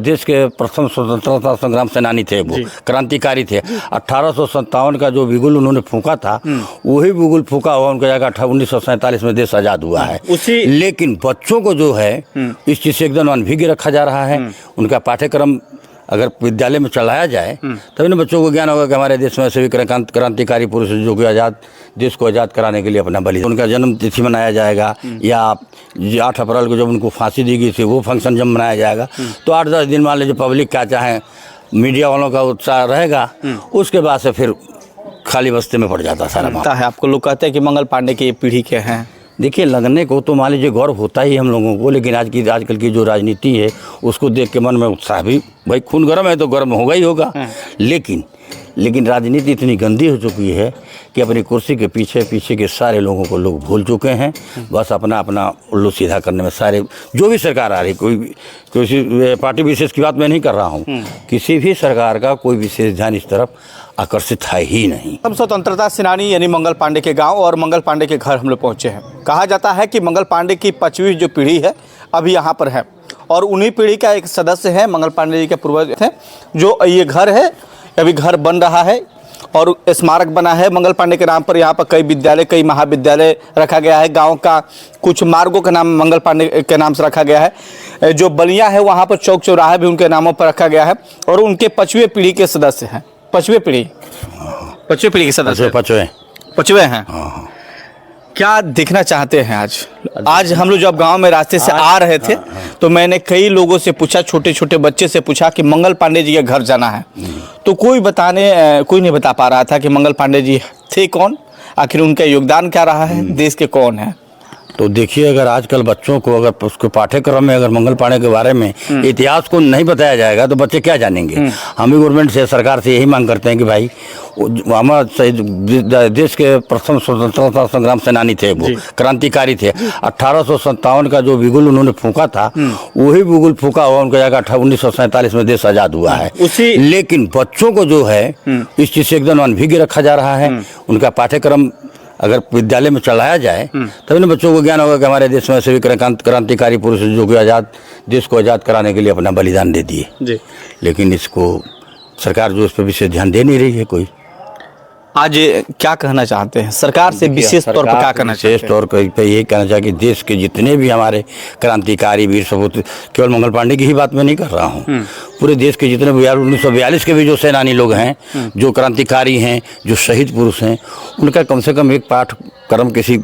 देश के प्रथम स्वतंत्रता संग्राम सेनानी थे, वो क्रांतिकारी थे। 1857 का जो बिगुल उन्होंने फूंका था, वही बिगुल फूंका हुआ उनका जगह 1947 में देश आज़ाद हुआ है। लेकिन बच्चों को जो है इस चीज़ से एकदम अनभिज्ञ रखा जा रहा है। उनका पाठ्यक्रम अगर विद्यालय में चलाया जाए तभी ना बच्चों को ज्ञान होगा कि हमारे देश में ऐसे भी क्रांतिकारी पुरुष जो कि देश को आज़ाद कराने के लिए अपना बलिदान, उनका जन्म तिथि मनाया जाएगा, या 8 अप्रैल को जब उनको फांसी दी गई थी वो फंक्शन जब मनाया जाएगा, तो 8-10 दिन मान लीजिए पब्लिक क्या चाहे, मीडिया वालों का उत्साह रहेगा, उसके बाद से फिर खाली बस्ते में पड़ जाता सारा मामला है। आपको लोग कहते हैं कि मंगल पांडे की पीढ़ी के हैं। देखिए, लगने को तो मान लीजिए गौरव होता ही हम लोगों को, लेकिन आजकल की जो राजनीति है उसको देख के मन में उत्साह भी, भाई खून गर्म है तो गर्म होगा ही होगा। लेकिन राजनीति इतनी गंदी हो चुकी है कि अपनी कुर्सी के पीछे के सारे लोगों को लोग भूल चुके हैं। बस अपना उल्लू सीधा करने में सारे, जो भी सरकार आ रही, कोई पार्टी विशेष की बात मैं नहीं कर रहा हूँ, किसी भी सरकार का कोई विशेष ध्यान इस तरफ आकर्षित है ही नहीं। हम स्वतंत्रता सेनानी यानी मंगल पांडे के गांव और मंगल पांडे के घर हम लोग पहुंचे हैं। कहा जाता है कि मंगल पांडे की 5वीं जो पीढ़ी है अभी यहाँ पर है, और उन्हीं पीढ़ी का एक सदस्य है, मंगल पांडे जी के पूर्वज थे, जो ये घर है, अभी घर बन रहा है और स्मारक बना है मंगल पांडे के नाम पर। यहाँ पर कई विद्यालय, कई महाविद्यालय रखा गया है। गांव का कुछ मार्गों का नाम मंगल पांडे के नाम से रखा गया है। जो बलियाँ है वहाँ पर चौक चौराहा भी उनके नामों पर रखा गया है, और उनके 5वीं पीढ़ी के सदस्य हैं। 5वीं पीढ़ी के सदस्य 5वें हैं। क्या देखना चाहते हैं आज हम लोग जब गांव में रास्ते से आ रहे थे तो मैंने कई लोगों से पूछा, छोटे छोटे बच्चे से पूछा कि मंगल पांडे जी के घर जाना है, तो कोई नहीं बता पा रहा था कि मंगल पांडे जी थे कौन, आखिर उनका योगदान क्या रहा है, देश के कौन है। तो देखिए, अगर आजकल बच्चों को अगर उसके पाठ्यक्रम में अगर मंगल पांडे के बारे में इतिहास को नहीं बताया जाएगा तो बच्चे क्या जानेंगे। हम भी गवर्नमेंट से, सरकार से यही मांग करते हैं कि भाई हमारे देश के प्रथम स्वतंत्रता संग्राम सेनानी थे, वो क्रांतिकारी थे। 1857 का जो बिगुल उन्होंने फूंका था, वही बिगुल फूंका हुआ उनका जगह 1947 में देश आज़ाद हुआ है। लेकिन बच्चों को जो है इस चीज़ से एकदम अनभिज्ञ रखा जा रहा है। उनका पाठ्यक्रम अगर विद्यालय में चलाया जाए तभी ना बच्चों को ज्ञान होगा कि हमारे देश में ऐसे भी क्रांतिकारी पुरुष जो कि देश को आज़ाद कराने के लिए अपना बलिदान दे दिए। लेकिन इसको सरकार जो इस पर विशेष ध्यान दे नहीं रही है। कोई आज क्या कहना चाहते हैं सरकार से, विशेष तौर पर क्या कहना चाहिए? विशेष तौर पर यही कहना चाहिए कि देश के जितने भी हमारे क्रांतिकारी वीर सपूत, केवल मंगल पांडे की ही बात मैं नहीं कर रहा हूँ, पूरे देश के जितने भी 1942 के भी जो सेनानी लोग हैं, जो क्रांतिकारी हैं, जो शहीद पुरुष हैं, उनका कम से कम एक पाठ्यक्रम किसी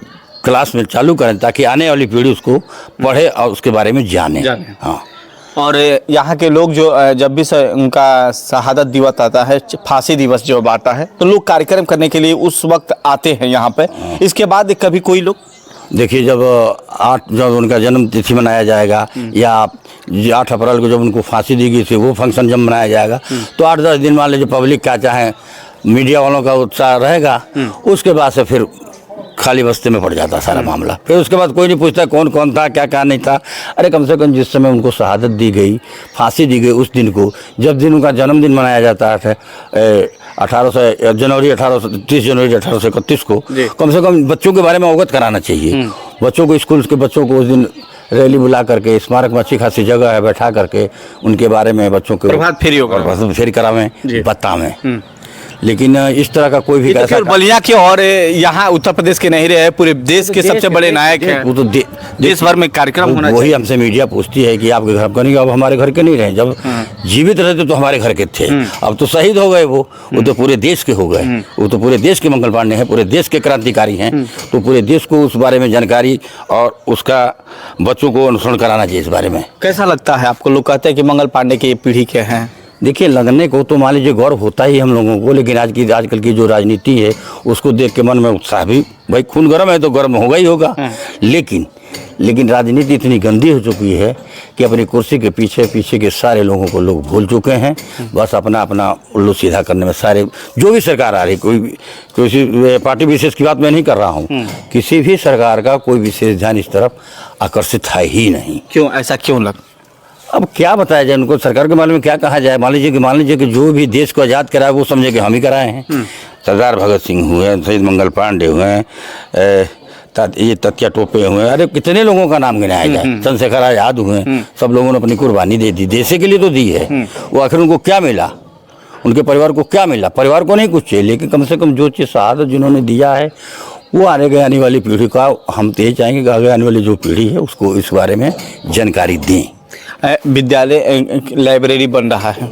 क्लास में चालू करें ताकि आने वाली पीढ़ी उसको पढ़े और उसके बारे में जाने। हाँ, और यहाँ के लोग जो जब भी उनका शहादत दिवस आता है, फांसी दिवस जब आता है, तो लोग कार्यक्रम करने के लिए उस वक्त आते हैं यहाँ पे। इसके बाद कभी कोई लोग, देखिए, जब उनका जन्म तिथि मनाया जाएगा, या 8 अप्रैल को जब उनको फांसी दी गई थी वो फंक्शन जब मनाया जाएगा, तो 8-10 दिन मान लीजिए पब्लिक क्या चाहे, मीडिया वालों का उत्साह रहेगा, उसके बाद से फिर खाली बस्ते में पड़ जाता सारा मामला। फिर उसके बाद कोई नहीं पूछता कौन कौन था, क्या नहीं था। अरे कम से कम जिस समय उनको शहादत दी गई, फांसी दी गई, उस दिन को, जब दिन उनका जन्मदिन मनाया जाता है 30 जनवरी 1831 को, कम से कम बच्चों के बारे में अवगत कराना चाहिए। बच्चों को, स्कूल के बच्चों को उस दिन रैली बुला करके, स्मारक में अच्छी खासी जगह है, बैठा करके उनके बारे में बच्चों को प्रभात फेरी करावें, बतावें। लेकिन इस तरह का कोई भी तो बलिया के और यहाँ उत्तर प्रदेश के नहीं रहे, पूरे देश के सबसे बड़े नायक हैं। वो तो देश भर में कार्यक्रम होना चाहिए। वही हमसे मीडिया पूछती है कि आपके घर का नहीं, अब हमारे घर के नहीं रहे। जब जीवित रहते तो हमारे घर के थे, अब तो शहीद हो गए। वो तो पूरे देश के हो गए। वो तो पूरे देश के मंगल पांडे हैं, पूरे देश के क्रांतिकारी हैं। तो पूरे देश को उस बारे में जानकारी और उसका बच्चों को अनुसरण कराना चाहिए। इस बारे में कैसा लगता है आपको? लोग कहते हैं कि मंगल पांडे की पीढ़ी के हैं। देखिए, लगने को तो मान लीजिए गौरव होता ही हम लोगों को, लेकिन आजकल की जो राजनीति है उसको देख के मन में उत्साह भी, भाई खून गर्म है तो गर्म होगा ही होगा। लेकिन राजनीति इतनी गंदी हो चुकी है कि अपनी कुर्सी के पीछे के सारे लोगों को लोग भूल चुके हैं। बस अपना उल्लू सीधा करने में सारे, जो भी सरकार आ रही, कोई पार्टी विशेष की बात मैं नहीं कर रहा हूँ, किसी भी सरकार का कोई विशेष ध्यान इस तरफ आकर्षित है ही नहीं। क्यों ऐसा क्यों लग? अब क्या बताया जाए उनको, सरकार के बारे में क्या कहा जाए। मान लीजिए कि जो भी देश को आज़ाद कराया वो समझे कि हम ही कराए हैं। सरदार भगत सिंह हुए, शहीद मंगल पांडे हुए, ये तकिया टोपे हुए, अरे कितने लोगों का नाम गिनाया जाए। चंद्रशेखर आजाद हुए, सब लोगों ने अपनी कुर्बानी दे दी, देश के लिए तो दी है। वो आखिर उनको क्या मिला, उनके परिवार को क्या मिला? परिवार को नहीं कुछ चाहिए, लेकिन कम से कम जो चीज़ शहादत जिन्होंने दिया है वो आने वाली पीढ़ी का, हम तो ये चाहेंगे कि आगे आने वाली जो पीढ़ी है उसको इस बारे में जानकारी दें। विद्यालय लाइब्रेरी बन रहा है,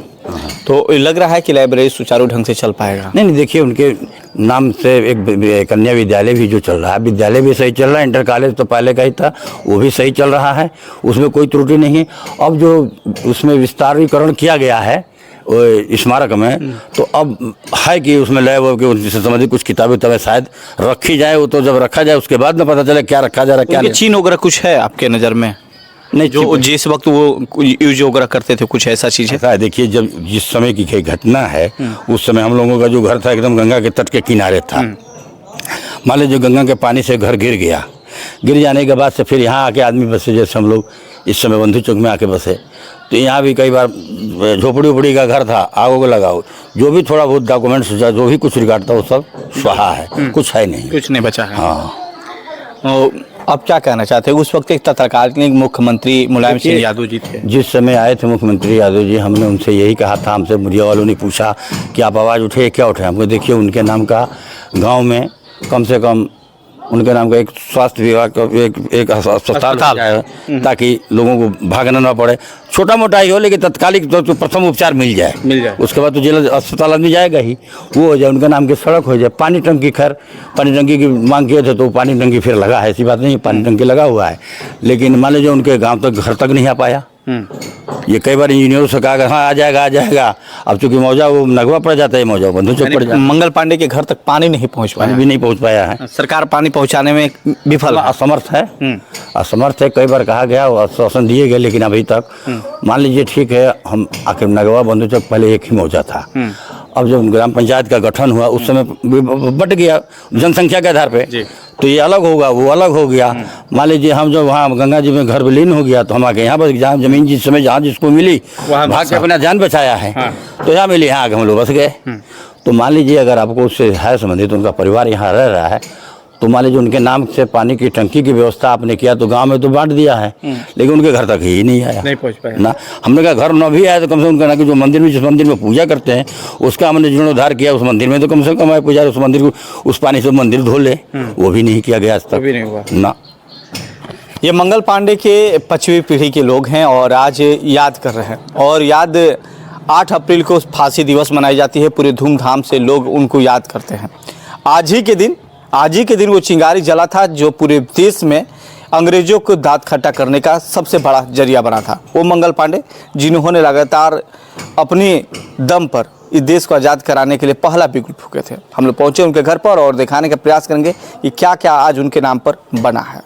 तो लग रहा है कि लाइब्रेरी सुचारू ढंग से चल पाएगा? नहीं, देखिए उनके नाम से एक कन्या विद्यालय भी जो चल रहा है, विद्यालय भी सही चल रहा है, इंटर कॉलेज तो पहले का ही था वो भी सही चल रहा है, उसमें कोई त्रुटि नहीं है। अब जो उसमें विस्तारीकरण किया गया है स्मारक में, तो अब है कि उसमें लैब के संबंधित कुछ किताबें तब शायद रखी जाए। वो तो जब रखा जाए उसके बाद न पता चले क्या रखा जा रहा है क्या नहीं। चीन वगैरह कुछ है आपके नज़र में? नहीं, जो जिस वक्त वो यूज वगैरह करते थे, कुछ ऐसा चीज़ है? देखिए, जब जिस समय की घटना है उस समय हम लोगों का जो घर था एकदम गंगा के तट के किनारे था। मान लीजिए गंगा के पानी से घर गिर गया, गिर जाने के बाद से फिर यहाँ आके आदमी बसे, जैसे हम लोग इस समय बंधु चौक में आके बसे, तो यहाँ भी कई बार झोपड़ी उपड़ी का घर था, आगो को लगाओ, जो भी थोड़ा बहुत डॉक्यूमेंट्स जो भी कुछ रिकॉर्ड था वो सब स्वाहा है, कुछ है नहीं, कुछ नहीं बचा है। हाँ। अब क्या कहना चाहते हैं? उस वक्त एक तत्कालीन मुख्यमंत्री मुलायम सिंह यादव जी थे, जिस समय आए थे मुख्यमंत्री यादव जी, हमने उनसे यही कहा था, हमसे मीडिया वालों ने पूछा कि आप आवाज़ उठे, क्या उठे? हमको देखिए उनके नाम का गांव में कम से कम उनके नाम का एक स्वास्थ्य विभाग का एक अस्पताल है, ताकि लोगों को भागना ना पड़े, छोटा मोटा ही हो लेकिन तत्कालिक तो प्रथम उपचार मिल जाए। उसके बाद तो जिला अस्पताल आदमी जाएगा ही, वो हो जाए, उनके नाम की सड़क हो जाए। पानी टंकी, खैर पानी टंकी की मांग किए थे तो पानी टंकी फिर लगा है, ऐसी बात नहीं, पानी टंकी लगा हुआ है, लेकिन मान लीजिए उनके गाँव तक, घर तक नहीं आ पाया। ये कई बार इंजीनियरों से कहा हाँ आ जाएगा, अब चूंकि मौजा वो नगवा पड़ जाता है, मौजा बंधु चौक पड़ जाता है। मंगल पांडे के घर तक पानी नहीं पहुंच पाया, पानी भी नहीं पहुंच पाया है। सरकार पानी पहुंचाने में विफल, असमर्थ है, असमर्थ है। कई बार कहा गया, आश्वासन दिए गए, लेकिन अभी तक मान लीजिए ठीक है, हम आखिर नगवा बंधु चौक पहले एक ही मौजा था, अब जब ग्राम पंचायत का गठन हुआ उस समय बट गया जनसंख्या के आधार पे, तो ये अलग होगा, वो अलग हो गया। मान लीजिए हम जब वहाँ गंगा जी में घर विलीन हो गया तो हम आके यहाँ बस, जहाँ जमीन जिस समय जहाँ जिसको मिली भाग के अपना जान बचाया है, तो यहाँ मिली, यहाँ आके हम लोग बस गए। तो मान लीजिए अगर आपको उससे है संबंधित, उनका परिवार यहाँ रह रहा है, तो मान लीजिए उनके नाम से पानी की टंकी की व्यवस्था आपने किया तो गांव में तो बांट दिया है, लेकिन उनके घर तक ही नहीं आया, नहीं पहुंच पाया ना। हमने कहा घर न भी आया तो कम से कम उनका ना कि जो मंदिर में, जिस मंदिर में पूजा करते हैं उसका हमने जीर्णोद्धार किया, उस मंदिर में तो कम से कम आए पुजारी उस मंदिर को, उस पानी से मंदिर धो ले, वो भी नहीं किया गया आज तक, भी नहीं हुआ ना। ये मंगल पांडे के 5वीं पीढ़ी के लोग हैं और आज याद कर रहे हैं, और याद 8 अप्रैल को फांसी दिवस मनाई जाती है, पूरे धूमधाम से लोग उनको याद करते हैं। आज ही के दिन वो चिंगारी जला था जो पूरे देश में अंग्रेजों को दांत खट्टा करने का सबसे बड़ा जरिया बना था। वो मंगल पांडे जिन्होंने लगातार अपने दम पर इस देश को आज़ाद कराने के लिए पहला बिगुल फूके थे। हम लोग पहुँचे उनके घर पर और दिखाने का प्रयास करेंगे कि क्या क्या आज उनके नाम पर बना है।